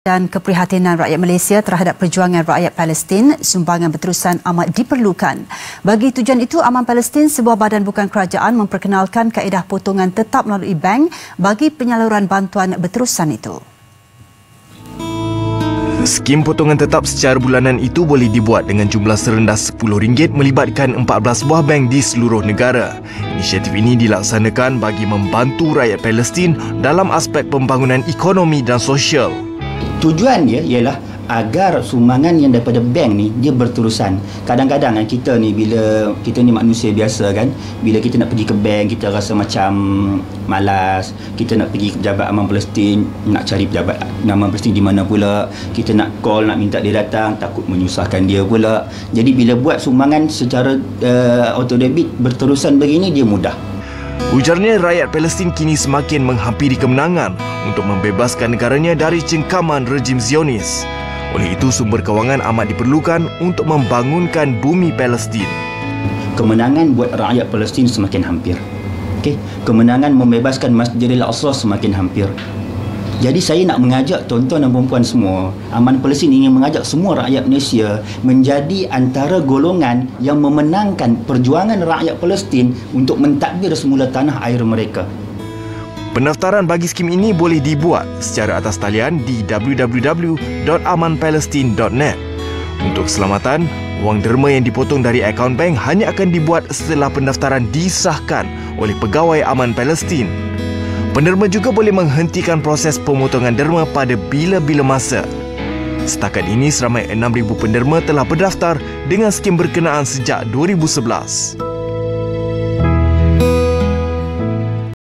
Dan keprihatinan rakyat Malaysia terhadap perjuangan rakyat Palestin, sumbangan berterusan amat diperlukan. Bagi tujuan itu, Aman Palestin, sebuah badan bukan kerajaan, memperkenalkan kaedah potongan tetap melalui bank bagi penyaluran bantuan berterusan itu. Skim potongan tetap secara bulanan itu boleh dibuat dengan jumlah serendah RM10 melibatkan 14 buah bank di seluruh negara. Inisiatif ini dilaksanakan bagi membantu rakyat Palestin dalam aspek pembangunan ekonomi dan sosial. Tujuan dia ialah agar sumbangan yang daripada bank ni dia berterusan. Kadang-kadang kan kita ni, bila kita ni manusia biasa kan, bila kita nak pergi ke bank kita rasa macam malas. Kita nak pergi ke pejabat Aman Palestin, nak cari pejabat Aman Palestin di mana pula. Kita nak call, nak minta dia datang, takut menyusahkan dia pula. Jadi bila buat sumbangan secara auto debit berterusan begini, dia mudah. Ujarnya, rakyat Palestin kini semakin menghampiri kemenangan untuk membebaskan negaranya dari cengkaman rejim Zionis. Oleh itu, sumber kewangan amat diperlukan untuk membangunkan bumi Palestin. Kemenangan buat rakyat Palestin semakin hampir. Kemenangan membebaskan Masjidil Aqsa semakin hampir. Jadi saya nak mengajak tuan-tuan dan puan-puan semua, Aman Palestin ingin mengajak semua rakyat Malaysia menjadi antara golongan yang memenangkan perjuangan rakyat Palestin untuk mentadbir semula tanah air mereka. Pendaftaran bagi skim ini boleh dibuat secara atas talian di www.amanpalestine.net. Untuk keselamatan, wang derma yang dipotong dari akaun bank hanya akan dibuat setelah pendaftaran disahkan oleh pegawai Aman Palestin. Penderma juga boleh menghentikan proses pemotongan derma pada bila-bila masa. Setakat ini, seramai 6,000 penderma telah berdaftar dengan skim berkenaan sejak 2011.